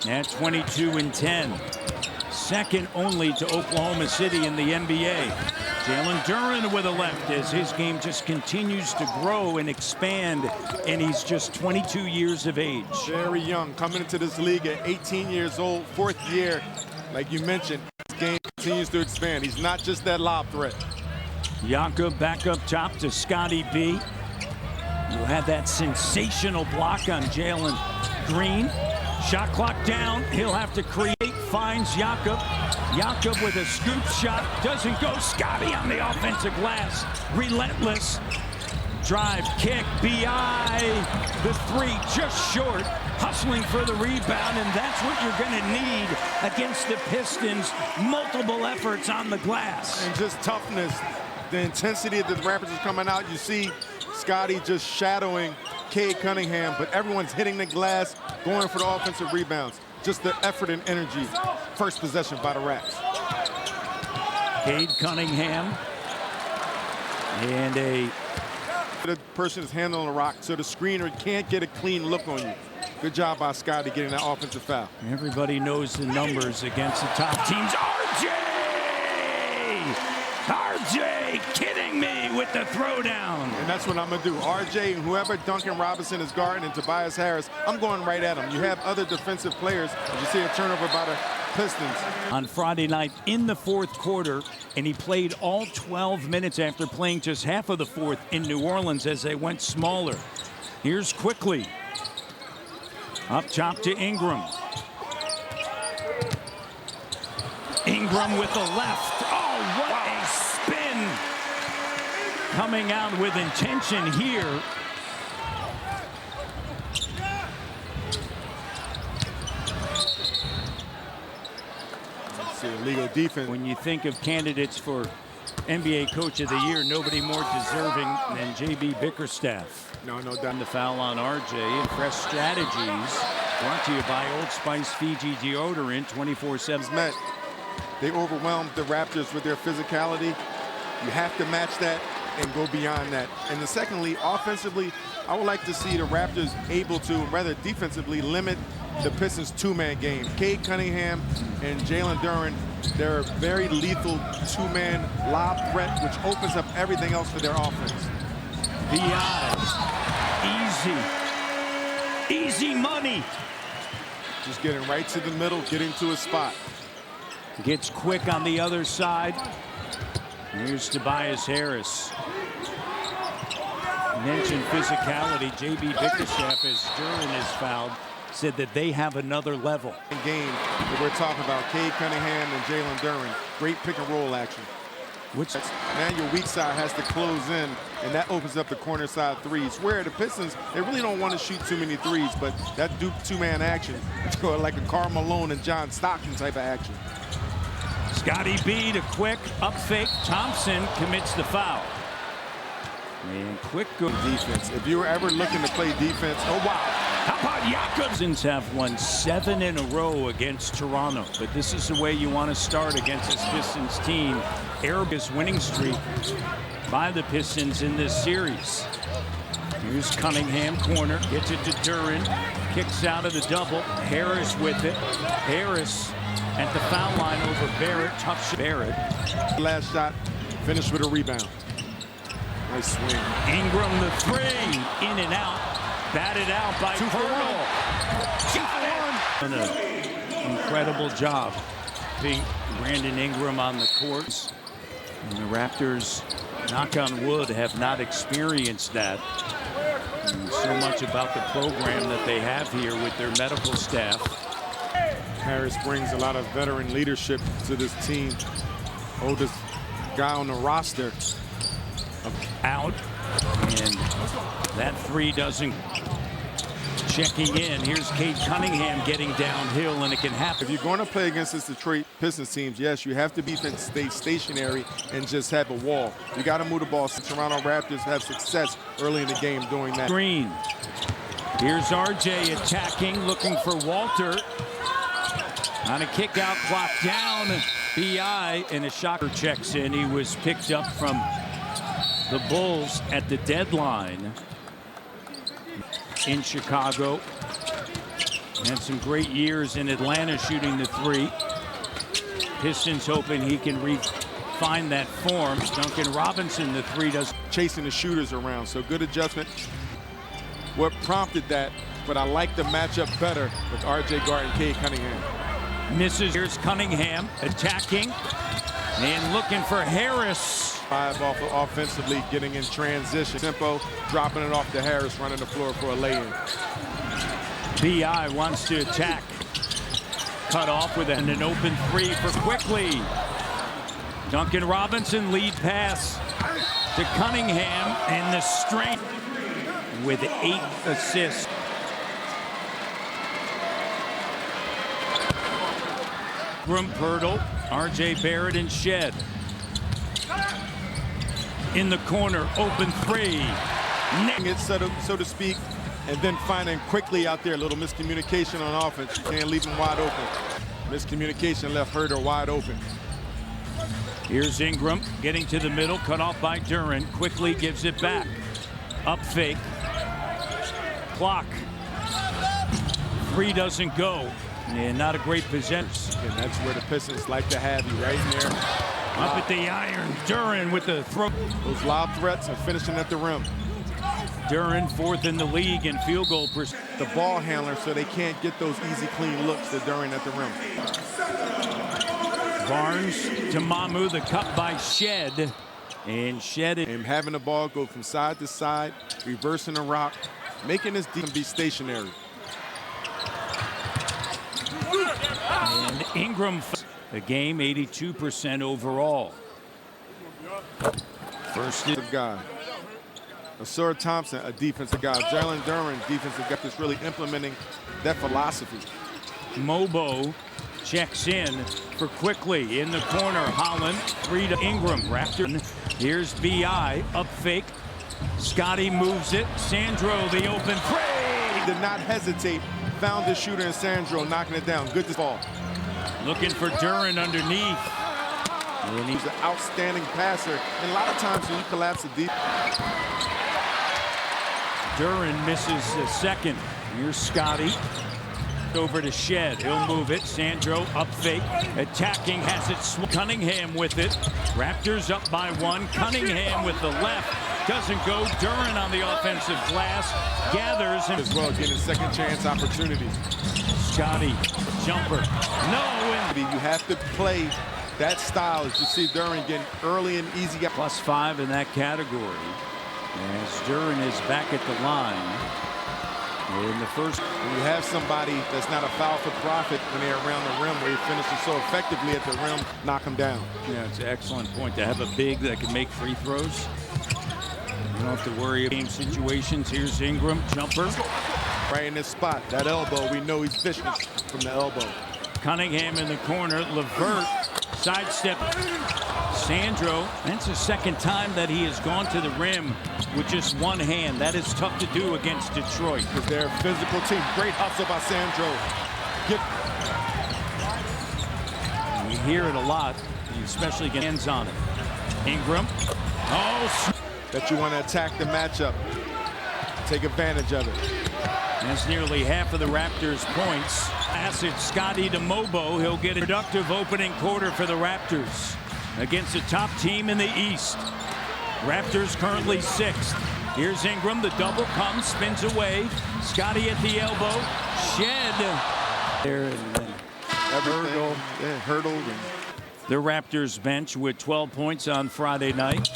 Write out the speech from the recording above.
at 22-10. Second only to Oklahoma City in the NBA. Jalen Duren with a left as his game just continues to grow and expand, and he's just 22 years of age. Very young, coming into this league at 18 years old, fourth year. Like you mentioned, his game continues to expand. He's not just that lob threat. Jakob back up top to Scotty B, who had that sensational block on Jalen Green. Shot clock down. He'll have to create. Finds Jakob. Jakob with a scoop shot. Doesn't go. Scotty on the offensive glass. Relentless. Drive, kick, B.I. The three just short. Hustling for the rebound, and that's what you're going to need against the Pistons. Multiple efforts on the glass. And just toughness. The intensity of the Raptors is coming out. You see Scotty just shadowing Cade Cunningham, but everyone's hitting the glass, going for the offensive rebounds. Just the effort and energy. First possession by the Raps. Cade Cunningham. And the person is handling the rock, so the screener can't get a clean look on you. Good job by Scotty getting that offensive foul. Everybody knows the numbers against the top teams. RJ kidding me with the throwdown. And that's what I'm going to do. RJ and whoever Duncan Robinson is guarding and Tobias Harris, I'm going right at them. You have other defensive players. As you see a turnover by the Pistons. On Friday night in the fourth quarter, and he played all 12 minutes after playing just half of the fourth in New Orleans as they went smaller. Here's Quickly. Up top to Ingram. Ingram with the left. Oh, what a spin. Coming out with intention here. See illegal defense. When you think of candidates for NBA Coach of the Year, nobody more deserving than J.B. Bickerstaff. No doubt. And the foul on RJ, and Fresh Strategies brought to you by Old Spice Fiji Deodorant 24/7. Met. They overwhelmed the Raptors with their physicality. You have to match that and go beyond that. And then secondly, offensively, I would like to see the Raptors able to, rather defensively, limit the Pistons' two-man game. Cade Cunningham and Jalen Duren, they're a very lethal two-man lob threat, which opens up everything else for their offense. B.I. Easy money. Just getting right to the middle, getting to a spot. Gets quick on the other side. Here's Tobias Harris. Mentioned physicality. J.B. Bickerstaff, as Duren is fouled, said that they have another level. Game that we're talking about, Cade Cunningham and Jalen Duren. Great pick-and-roll action. Now your weak side has to close in, and that opens up the corner side threes. Where the Pistons, they really don't want to shoot too many threes, but that Duke two-man action, it's like a Karl Malone and John Stockton type of action. Scotty B to Quick, up fake. Thompson commits the foul. And Quick goes defense. If you were ever looking to play defense, oh wow. How about Jakob? Pistons have won 7 in a row against Toronto, but this is the way you want to start against this Pistons team. Arabia's winning streak by the Pistons in this series. Here's Cunningham, corner, gets it to Duren, kicks out of the double. Harris with it. Harris at the foul line over Barrett. Tough shot. Barrett. Last shot, finished with a rebound. Nice swing. Ingram the three, in and out. Batted out by Pearl. Got it. An incredible job being Brandon Ingram on the courts. And the Raptors, knock on wood, have not experienced that. And so much about the program that they have here with their medical staff. Harris brings a lot of veteran leadership to this team. Oldest guy on the roster. Out, and that three doesn't. Checking in. Here's Cade Cunningham getting downhill, and it can happen. If you're going to play against this Detroit Pistons teams, yes, you have to be stay stationary and just have a wall. You got to move the ball. Toronto Raptors have success early in the game doing that. Green. Here's RJ attacking, looking for Walter. On a kick out, clock down. B.I. and a shocker checks in. He was picked up from the Bulls at the deadline in Chicago. Had some great years in Atlanta shooting the three. Pistons hoping he can find that form. Duncan Robinson, the three does. Chasing the shooters around, so good adjustment. What prompted that, but I like the matchup better with R.J. Gart and Cade Cunningham. Misses. Here's Cunningham attacking and looking for Harris. 5 off offensively, getting in transition. Tempo, dropping it off to Harris, running the floor for a lay-in. B.I. wants to attack. Cut off with an open three for Quickly. Duncan Robinson lead pass to Cunningham, and the strength with 8 assists. Pirtle, R.J. Barrett, and Shed. In the corner, open three. It so to speak, and then finding Quickly out there. A little miscommunication on offense. You can't leave him wide open. Miscommunication left Herder wide open. Here's Ingram getting to the middle, cut off by Duren. Quickly gives it back. Up fake. Clock. Three doesn't go. And not a great possession. And that's where the Pistons like to have you, right in there. Up at the iron. Duren with the throw. Those lob threats and finishing at the rim. Duren 4th in the league in field goal percentage. The ball handler, so they can't get those easy, clean looks to Duren at the rim. Barnes to Mamu, the cut by Shed. And Shed. And having the ball go from side to side, reversing the rock, making this defense be stationary. And Ingram, the game 82% overall. First Defensive guy. Asura Thompson, a defensive guy. Jalen Duren, defensive guy, that's really implementing that philosophy. Mobo checks in for Quickly in the corner. Holland, 3 to Ingram. Raptor. Here's B.I. up fake. Scotty moves it. Sandro, the open three. Did not hesitate. Found the shooter in Sandro, knocking it down. Good to fall. Looking for Duren underneath. And he's an outstanding passer. And a lot of times when you collapse the deep. Duren misses the second. Here's Scotty. Over to Shed. He'll move it. Sandro up fake. Attacking, has it. Cunningham with it. Raptors up by 1. Cunningham with the left. Doesn't go. Duren on the offensive glass. Gathers him. As well, getting second chance opportunities. Scotty, jumper. No. You have to play that style as you see Duren getting early and easy. +5 in that category. As Duren is back at the line. In the first. When you have somebody that's not a foul for profit when they're around the rim, where he finishes so effectively at the rim, knock him down. Yeah, it's an excellent point to have a big that can make free throws. You don't have to worry about game situations. Here's Ingram, jumper. Right in this spot, that elbow, we know he's fishing from the elbow. Cunningham in the corner, Levert, sidestep. Sandro, that's the second time that he has gone to the rim with just one hand. That is tough to do against Detroit. Because they're a physical team. Great hustle by Sandro. We hear it a lot, especially against hands on it. Ingram. Oh, that you want to attack the matchup. Take advantage of it. That's nearly half of the Raptors' points. Pass it, Scotty to Mobo. He'll get a productive opening quarter for the Raptors against a top team in the East. Raptors currently 6th. Here's Ingram. The double comes, spins away. Scotty at the elbow. Shed. There and then Hurdle. Yeah, hurdled. The Raptors bench with 12 points on Friday night.